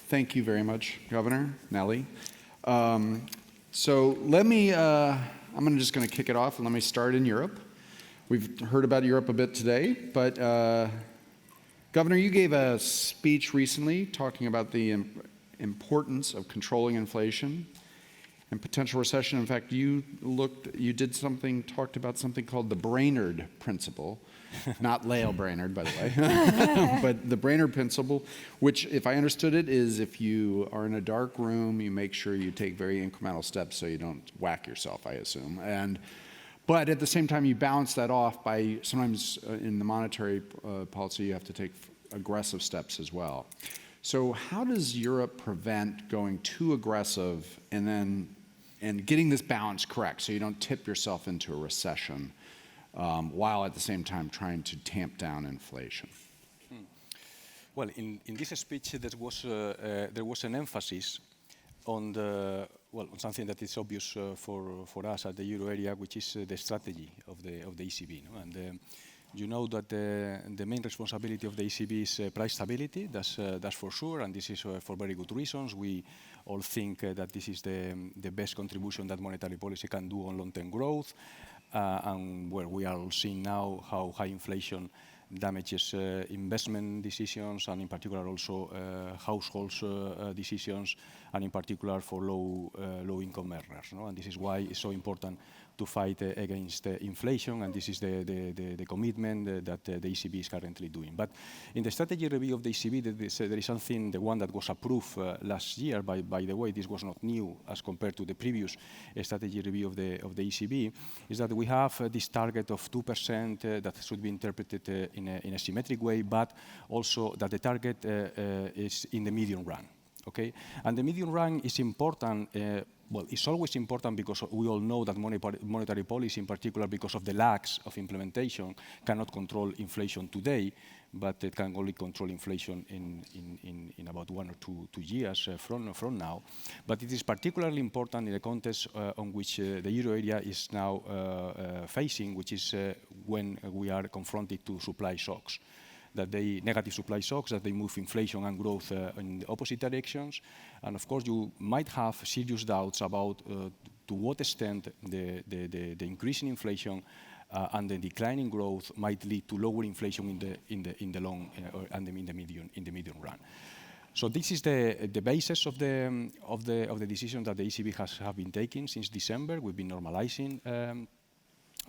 Thank you very much, Governor Nelly. So let me, I'm just going to kick it off and let me start in Europe. We've heard about Europe a bit today, but Governor, you gave a speech recently talking about the importance of controlling inflation and potential recession. In fact, you talked about something called the Brainerd Principle, not Lael Brainerd, by the way, but the Brainerd Principle, which, if I understood it, is if you are in a dark room, you make sure you take very incremental steps so you don't whack yourself, I assume. But at the same time, you balance that off by sometimes in the monetary policy, you have to take aggressive steps as well. So how does Europe prevent going too aggressive and getting this balance correct so you don't tip yourself into a recession while at the same time trying to tamp down inflation? Well, in this speech, there was an emphasis on on something that is obvious for us at the euro area, which is the strategy of the ECB. No? And you know that the main responsibility of the ECB is price stability. That's for sure, and this is for very good reasons. We all think that this is the best contribution that monetary policy can do on long-term growth, and where we are all seeing now how high inflation damages investment decisions, and in particular also households' decisions, and in particular for low-income earners. No? And this is why it's so important to fight against inflation, and this is the commitment that the ECB is currently doing. But in the strategy review of the ECB, there is something, the one that was approved last year. By the way, this was not new as compared to the previous strategy review of the ECB, is that we have this target of 2% that should be interpreted in a symmetric way, but also that the target is in the medium run. Okay? And the medium run is important. Well, it's always important because we all know that monetary policy, in particular because of the lags of implementation, cannot control inflation today, but it can only control inflation in about 1 or 2 years from now. But it is particularly important in the context on which the euro area is now facing, which is when we are confronted to supply shocks. Negative supply shocks, that they move inflation and growth in the opposite directions. And of course, you might have serious doubts about to what extent the increase in inflation and the decline in growth might lead to lower inflation in the long and in the medium run. So this is the basis of the decision that the ECB have been taking since December. We've been normalizing.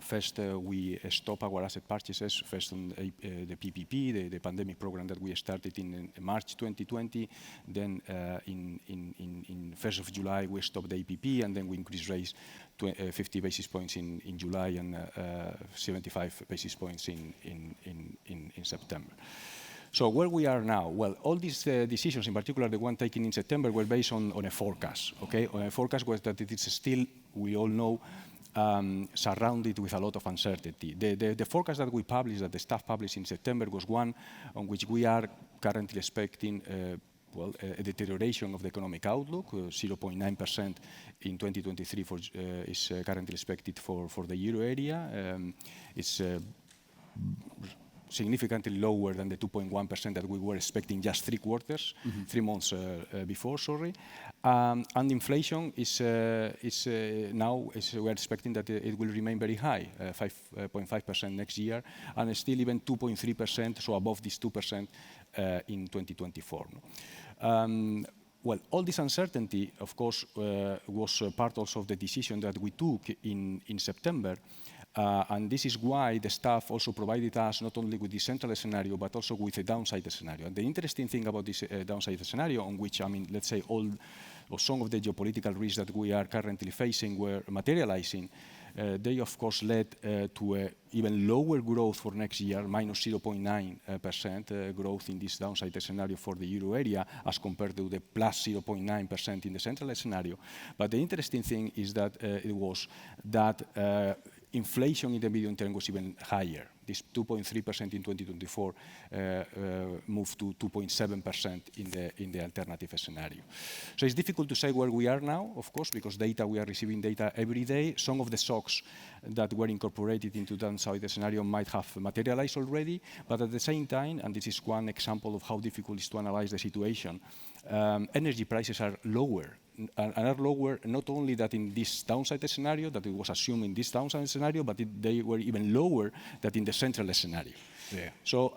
First, we stop our asset purchases, first on the PPP, the pandemic program that we started in March 2020. Then in 1st of July, we stopped the APP, and then we increased rates 50 basis points in July and 75 basis points in September. So where we are now? Well, all these decisions, in particular the one taken in September, were based on a forecast. Okay, on a forecast was that it is still, we all know, surrounded with a lot of uncertainty. The forecast that we published, that the staff published in September, was one on which we are currently expecting a deterioration of the economic outlook. 0.9% in 2023 is currently expected for the euro area. It's significantly lower than the 2.1% that we were expecting just 3 months before, sorry. And inflation is now we're expecting that it will remain very high, 5.5% next year, and still even 2.3%, so above this 2% in 2024. Well, all this uncertainty, of course, was part also of the decision that we took in September. And this is why the staff also provided us not only with the central scenario, but also with a downside scenario. And the interesting thing about this downside scenario, on which, I mean, let's say some of the geopolitical risks that we are currently facing were materializing, they of course led to even lower growth for next year, minus 0.9% growth in this downside scenario for the euro area, as compared to the plus 0.9% in the central scenario. But the interesting thing is that inflation in the medium term was even higher. This 2.3% in 2024 moved to 2.7% in the alternative scenario. So it's difficult to say where we are now, of course, because we are receiving data every day. Some of the shocks that were incorporated into the downside scenario might have materialized already, but at the same time, and this is one example of how difficult it is to analyze the situation, energy prices are lower. And are lower not only that in this downside scenario, that it was assumed in this downside scenario, but they were even lower than in the central scenario. Yeah. So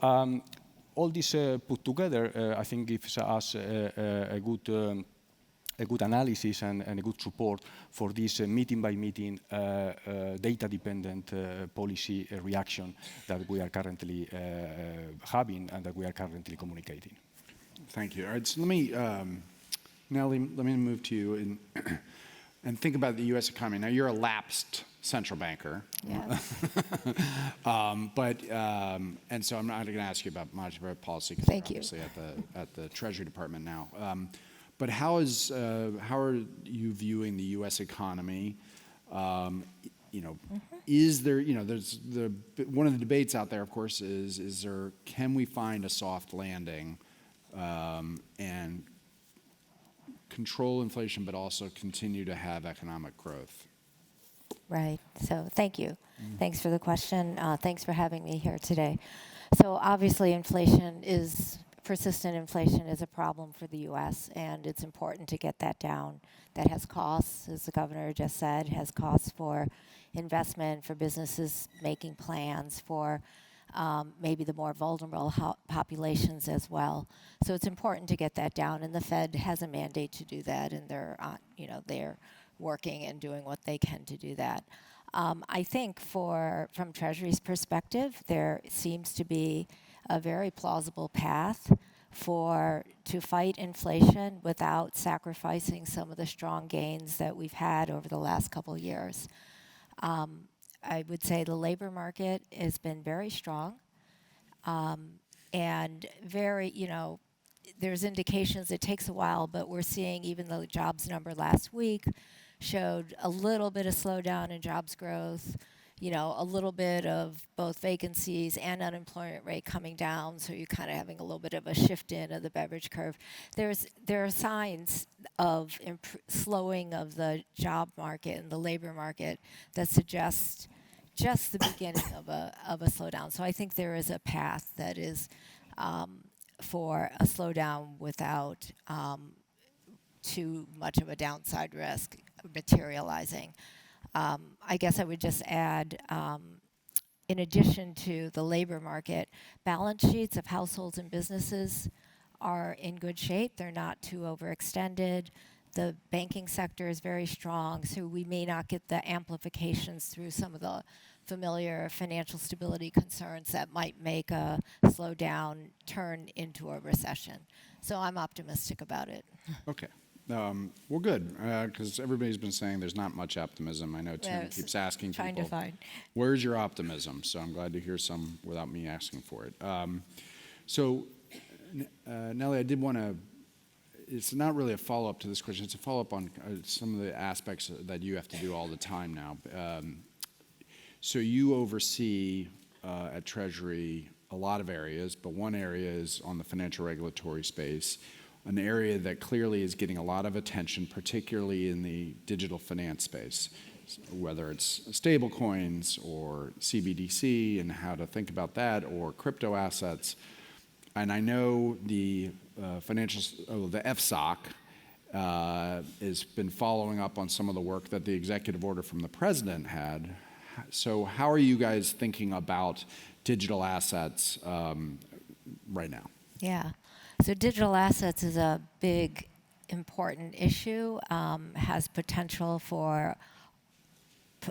all this put together, I think gives us a good analysis and a good support for this meeting by meeting data-dependent policy reaction that we are currently having and that we are currently communicating. Thank you. All right, so let me, Nelly, let me move to you and think about the U.S. economy. Now, you're a lapsed central banker. Yeah. And so I'm not going to ask you about monetary policy because Thank you're you. obviously at the Treasury Department now. But how are you viewing the U.S. economy? Is there, there's one of the debates out there, of course, can we find a soft landing and control inflation, but also continue to have economic growth? Right. So thank you. Thanks for the question. Thanks for having me here today. So obviously persistent inflation is a problem for the U.S., and it's important to get that down. That has costs, as the governor just said, has costs for investment, for businesses making plans, for maybe the more vulnerable populations as well. So it's important to get that down, and the Fed has a mandate to do that, and they're working and doing what they can to do that. I think from Treasury's perspective, there seems to be a very plausible path to fight inflation without sacrificing some of the strong gains that we've had over the last couple of years. I would say the labor market has been very strong, and there's indications it takes a while, but we're seeing even the jobs number last week showed a little bit of slowdown in jobs growth, a little bit of both vacancies and unemployment rate coming down, so you're kind of having a little bit of a shift in of the beverage curve. There are signs of slowing of the job market and the labor market that suggest just the beginning of a slowdown. So I think there is a path that is for a slowdown without too much of a downside risk materializing. I guess I would just add, in addition to the labor market, balance sheets of households and businesses are in good shape. They're not too overextended. The banking sector is very strong, so we may not get the amplifications through some of the familiar financial stability concerns that might make a slowdown turn into a recession. So I'm optimistic about it. Okay. Well, good, because everybody's been saying there's not much optimism. I know Tim keeps asking people, trying to find. Where's your optimism? So I'm glad to hear some without me asking for it. Nelly, I did want to, it's not really a follow-up to this question, it's a follow-up on some of the aspects that you have to do all the time now. So you oversee at Treasury a lot of areas, but one area is on the financial regulatory space, an area that clearly is getting a lot of attention, particularly in the digital finance space, whether it's stable coins or CBDC and how to think about that, or crypto assets. And I know the FSOC has been following up on some of the work that the executive order from the president had. So how are you guys thinking about digital assets right now? Yeah. So digital assets is a big, important issue, has potential for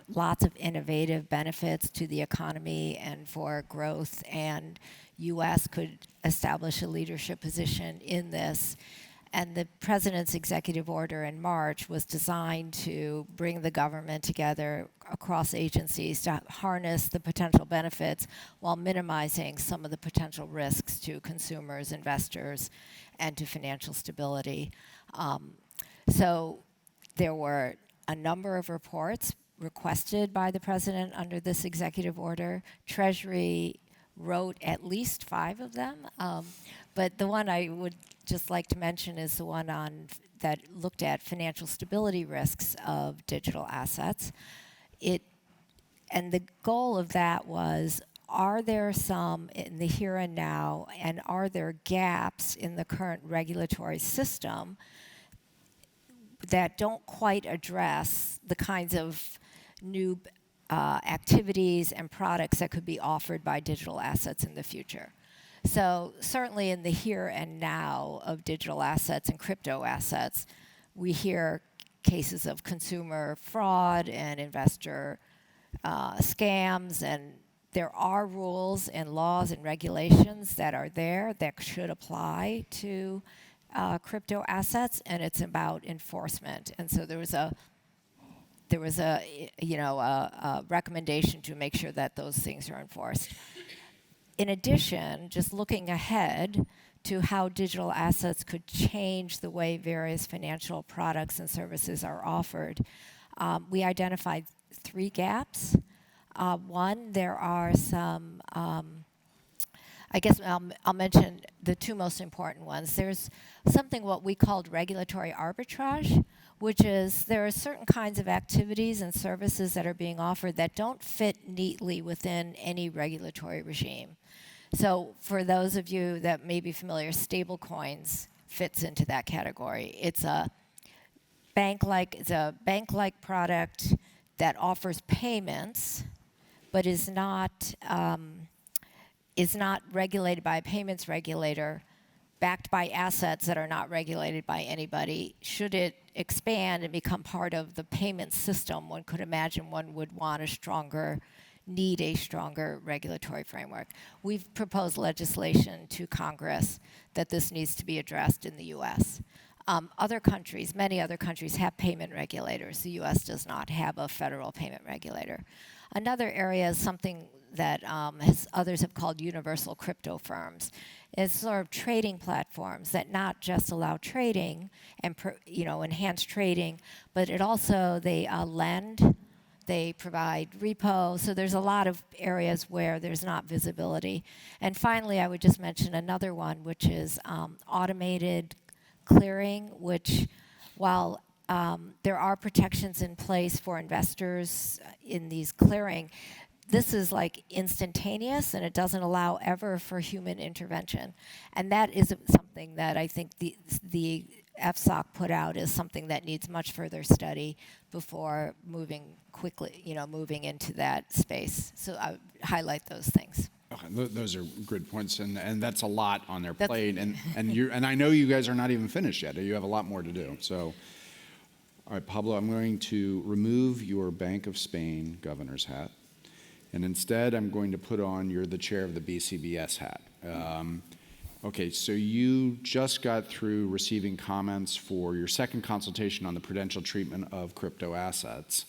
lots of innovative benefits to the economy and for growth, and U.S. could establish a leadership position in this. And the president's executive order in March was designed to bring the government together across agencies to harness the potential benefits while minimizing some of the potential risks to consumers, investors, and to financial stability. So there were a number of reports requested by the president under this executive order. Treasury wrote at least 5 of them, but the one I would just like to mention is the one that looked at financial stability risks of digital assets. And the goal of that was, are there some in the here and now, and are there gaps in the current regulatory system that don't quite address the kinds of new activities and products that could be offered by digital assets in the future? So certainly in the here and now of digital assets and crypto assets, we hear cases of consumer fraud and investor scams, and there are rules and laws and regulations that are there that should apply to crypto assets, and it's about enforcement. And so there was a recommendation to make sure that those things are enforced. In addition, just looking ahead to how digital assets could change the way various financial products and services are offered, we identified 3 gaps. One, there are some, I guess I'll mention the 2 most important ones. There's something what we called regulatory arbitrage, which is there are certain kinds of activities and services that are being offered that don't fit neatly within any regulatory regime. So for those of you that may be familiar, stablecoins fits into that category. It's a bank-like product that offers payments, but is not regulated by a payments regulator, backed by assets that are not regulated by anybody. Should it expand and become part of the payment system, one could imagine one would need a stronger regulatory framework. We've proposed legislation to Congress that this needs to be addressed in the US. Many other countries have payment regulators. The US does not have a federal payment regulator. Another area is something that others have called universal crypto firms. It's sort of trading platforms that not just allow trading and enhance trading, but they lend, they provide repo. So there's a lot of areas where there's not visibility. And finally, I would just mention another one, which is automated clearing, which while there are protections in place for investors in these clearing, this is like instantaneous, and it doesn't allow ever for human intervention. And that is something that I think the FSOC put out as something that needs much further study before moving into that space. So I would highlight those things. Okay, those are good points, and that's a lot on their plate, and I know you guys are not even finished yet. You have a lot more to do. So, all right, Pablo, I'm going to remove your Bank of Spain governor's hat, and instead I'm going to put on you're the chair of the BCBS hat. Okay, so you just got through receiving comments for your second consultation on the prudential treatment of crypto assets.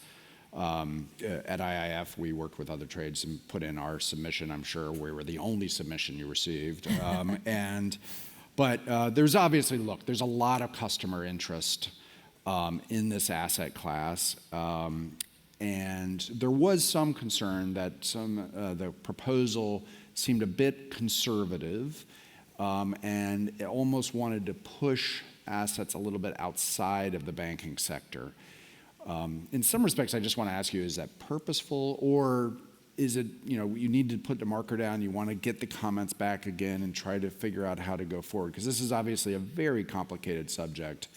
At IIF, we worked with other trades and put in our submission. I'm sure we were the only submission you received. But there's obviously, there's a lot of customer interest in this asset class. And there was some concern that the proposal seemed a bit conservative, and it almost wanted to push assets a little bit outside of the banking sector. In some respects, I just want to ask you, is that purposeful, or is it, you need to put the marker down, you want to get the comments back again and try to figure out how to go forward? Because this is obviously a very complicated subject.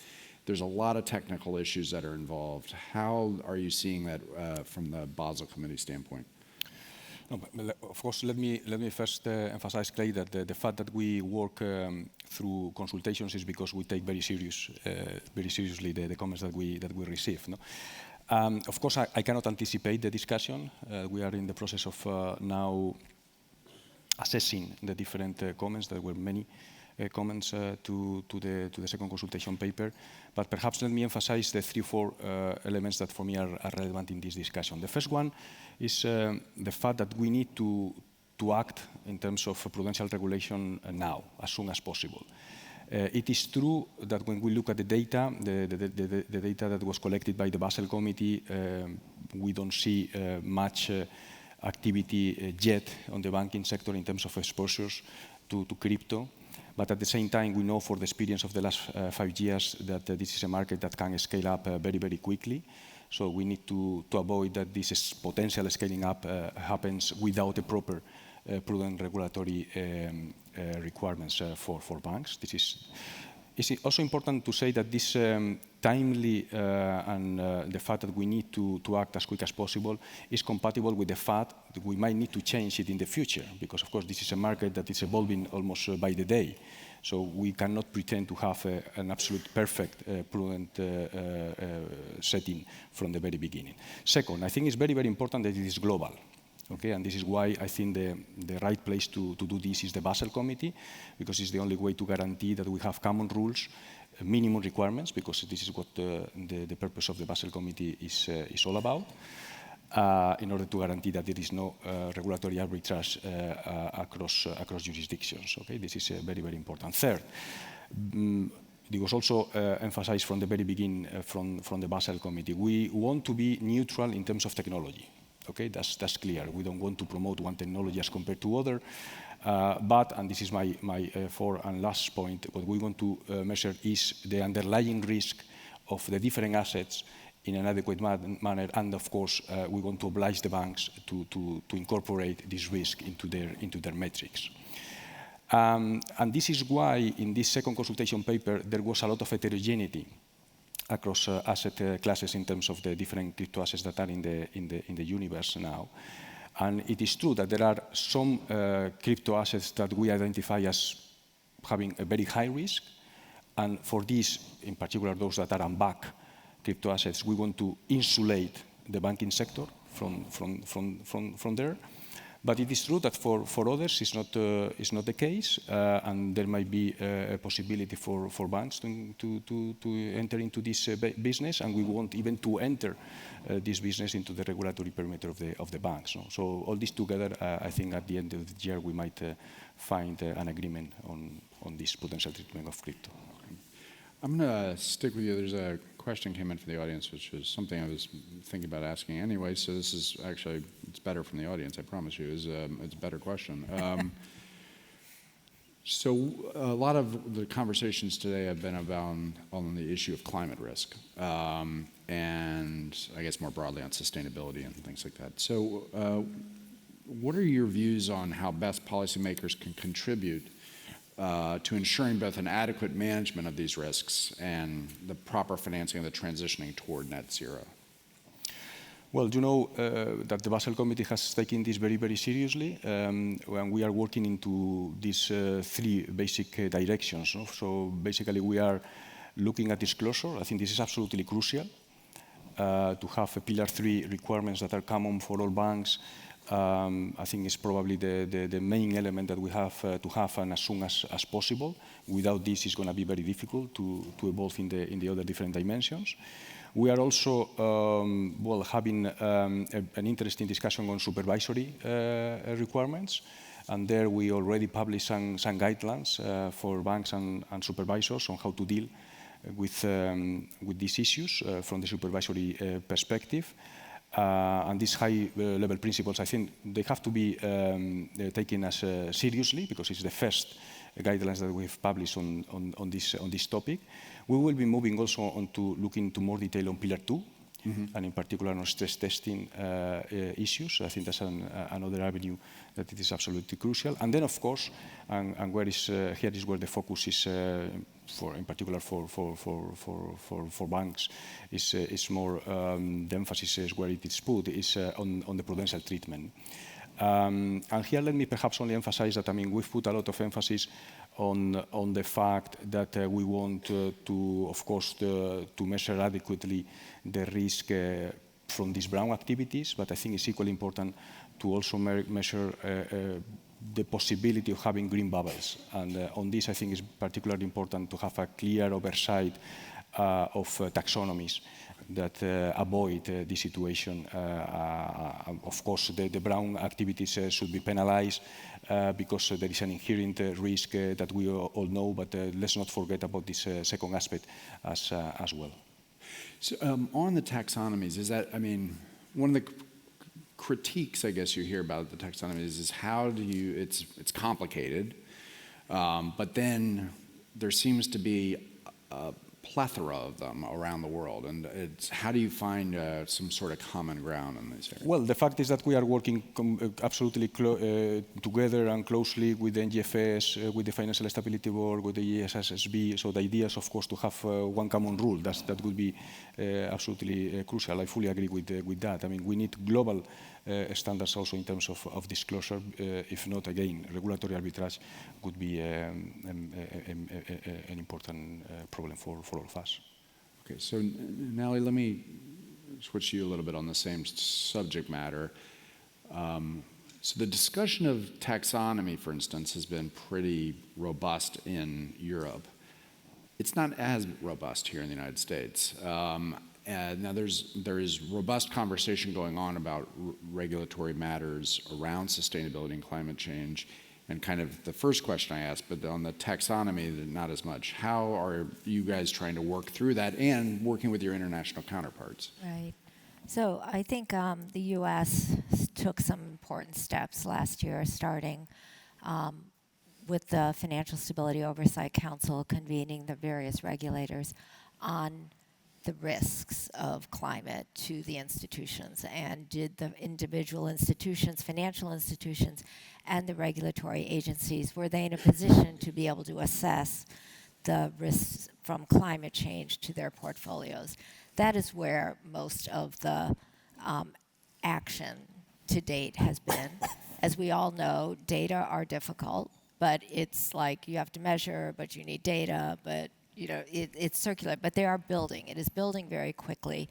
There's a lot of technical issues that are involved. How are you seeing that from the Basel Committee standpoint? No, but of course, let me first emphasize, Clay, that the fact that we work through consultations is because we take very seriously the comments that we receive. No? Of course, I cannot anticipate the discussion. We are in the process of now assessing the different comments. There were many comments to the second consultation paper, but perhaps let me emphasize the 3 or 4 elements that for me are relevant in this discussion. The first one is the fact that we need to act in terms of prudential regulation now, as soon as possible. It is true that when we look at the data, the data that was collected by the Basel Committee, we don't see much activity yet on the banking sector in terms of exposures to crypto. But at the same time, we know for the experience of the last 5 years that this is a market that can scale up very, very quickly. So we need to avoid that this potential scaling up happens without a proper prudent regulatory requirements for banks. It's also important to say that this timely and the fact that we need to act as quick as possible is compatible with the fact that we might need to change it in the future, because of course this is a market that is evolving almost by the day. So we cannot pretend to have an absolute perfect prudent setting from the very beginning. Second, I think it's very, very important that it is global. Okay, and this is why I think the right place to do this is the Basel Committee, because it's the only way to guarantee that we have common rules, minimum requirements, because this is what the purpose of the Basel Committee is all about, in order to guarantee that there is no regulatory arbitrage across jurisdictions. Okay, this is very, very important. Third, it was also emphasized from the very beginning from the Basel Committee. We want to be neutral in terms of technology. Okay, that's clear. We don't want to promote one technology as compared to other. But, and this is my fourth and last point, what we want to measure is the underlying risk of the different assets in an adequate manner. And of course, we want to oblige the banks to incorporate this risk into their metrics. And this is why in this second consultation paper, there was a lot of heterogeneity across asset classes in terms of the different crypto assets that are in the universe now. And it is true that there are some crypto assets that we identify as having a very high risk. And for these, in particular those that are unbacked crypto assets, we want to insulate the banking sector from there. But it is true that for others it's not the case, and there might be a possibility for banks to enter into this business, and we want even to enter this business into the regulatory perimeter of the banks. No? So all this together, I think at the end of the year we might find an agreement on this potential treatment of crypto. I'm going to stick with you. There's a question came in from the audience, which was something I was thinking about asking anyway. So this is actually, it's better from the audience, I promise you. It's a better question. So a lot of the conversations today have been about on the issue of climate risk, and I guess more broadly on sustainability and things like that. So what are your views on how best policymakers can contribute to ensuring both an adequate management of these risks and the proper financing of the transitioning toward net zero? Well, you know that the Basel Committee has taken this very, very seriously, and we are working into these three basic directions. No? So basically we are looking at disclosure. I think this is absolutely crucial to have a Pillar 3 requirements that are common for all banks. I think it's probably the main element that we have to have and as soon as possible. Without this, it's going to be very difficult to evolve in the other different dimensions. We are also having an interesting discussion on supervisory requirements, and there we already published some guidelines for banks and supervisors on how to deal with these issues from the supervisory perspective. And these high-level principles, I think they have to be taken as seriously, because it's the first guidelines that we've published on this topic. We will be moving also on to look into more detail on Pillar 2, and in particular on stress testing issues. I think that's another avenue that it is absolutely crucial. And then, of course, and here is where the focus is, in particular for banks, is more the emphasis is where it is put is on the prudential treatment. And here, let me perhaps only emphasize that, I mean, we've put a lot of emphasis on the fact that we want to, of course, to measure adequately the risk from these brown activities, but I think it's equally important to also measure the possibility of having green bubbles. And on this, I think it's particularly important to have a clear oversight of taxonomies that avoid this situation. Of course, the brown activities should be penalized because there is an inherent risk that we all know, but let's not forget about this second aspect as well. So, on the taxonomies, is that, I mean, one of the critiques, I guess, you hear about the taxonomies is how do you, it's complicated, but then there seems to be a plethora of them around the world, and it's, how do you find some sort of common ground in these areas? Well, the fact is that we are working absolutely together and closely with the NGFS, with the Financial Stability Board, with the ESSB. So the idea is, of course, to have one common rule. That would be absolutely crucial. I fully agree with that. I mean, we need global standards also in terms of disclosure. If not, again, regulatory arbitrage would be an important problem for all of us. Okay, so Nelly, let me switch you a little bit on the same subject matter. So the discussion of taxonomy, for instance, has been pretty robust in Europe. It's not as robust here in the United States. And now there is robust conversation going on about regulatory matters around sustainability and climate change. And kind of the first question I asked, but on the taxonomy, not as much. How are you guys trying to work through that and working with your international counterparts? Right. So I think the U.S. took some important steps last year, starting with the Financial Stability Oversight Council convening the various regulators on the risks of climate to the institutions, and did the individual institutions, financial institutions, and the regulatory agencies, were they in a position to be able to assess the risks from climate change to their portfolios? That is where most of the action to date has been. As we all know, data are difficult, but it's like you have to measure, but you need data, but you know, it's circular, but they are building. It is building very quickly,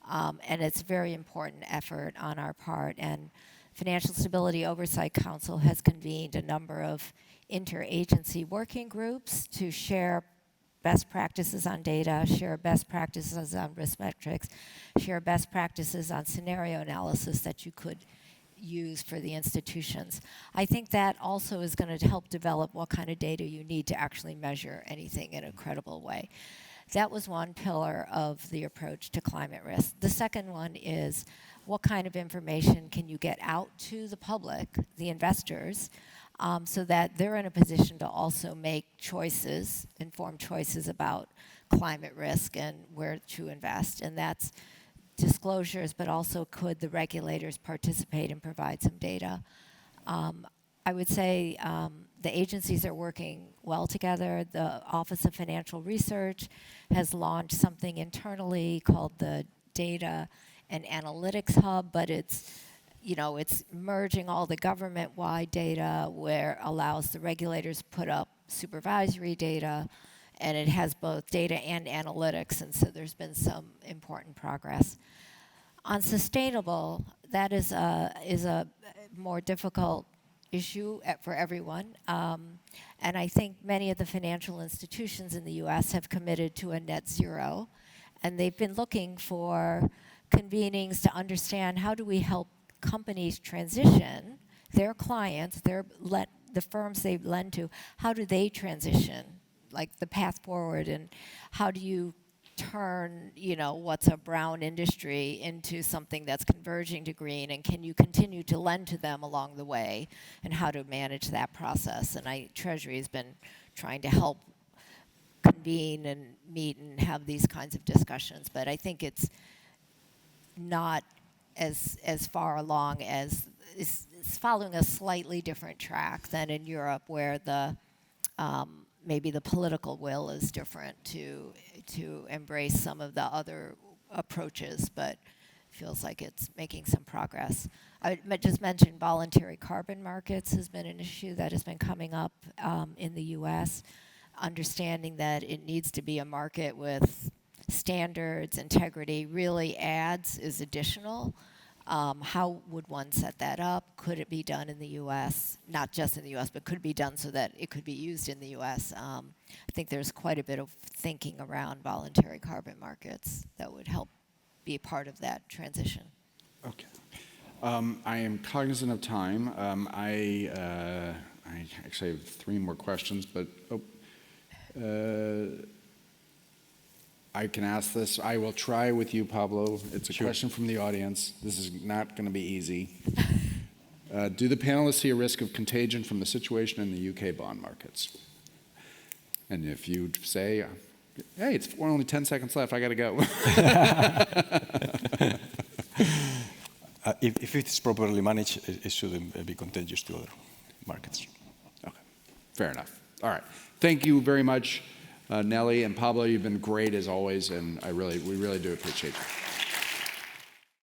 and it's a very important effort on our part. And Financial Stability Oversight Council has convened a number of interagency working groups to share best practices on data, share best practices on risk metrics, share best practices on scenario analysis that you could use for the institutions. I think that also is going to help develop what kind of data you need to actually measure anything in a credible way. That was one pillar of the approach to climate risk. The second one is what kind of information can you get out to the public, the investors, so that they're in a position to also make choices, informed choices about climate risk and where to invest. And that's disclosures, but also could the regulators participate and provide some data. I would say the agencies are working well together. The Office of Financial Research has launched something internally called the Data and Analytics Hub, but it's, you know, it's merging all the government-wide data where allows the regulators put up supervisory data, and it has both data and analytics, and so there's been some important progress. On sustainable, that is a more difficult issue for everyone, and I think many of the financial institutions in the U.S. have committed to a net zero, and they've been looking for convenings to understand how do we help companies transition their clients, the firms they lend to, how do they transition, like the path forward, and how do you turn, you know, what's a brown industry into something that's converging to green, and can you continue to lend to them along the way, and how to manage that process. And Treasury has been trying to help convene and meet and have these kinds of discussions, but I think it's not as far along as, it's following a slightly different track than in Europe, where the maybe the political will is different to embrace some of the other approaches, but feels like it's making some progress. I just mentioned voluntary carbon markets has been an issue that has been coming up in the U.S., understanding that it needs to be a market with standards, integrity. Really ads is additional. How would one set that up? Could it be done in the U.S.? Not just in the U.S., but could it be done so that it could be used in the U.S.? I think there's quite a bit of thinking around voluntary carbon markets that would help be a part of that transition. Okay. I am cognizant of time. I actually have 3 more questions, but I can ask this. I will try with you, Pablo. It's a question from the audience. This is not going to be easy. Do the panelists see a risk of contagion from the situation in the UK bond markets? And if you say, hey, it's only 10 seconds left, I got to go. If it's properly managed, it shouldn't be contagious to other markets. Okay, fair enough. All right. Thank you very much, Nelly and Pablo. You've been great as always, and we really do appreciate you.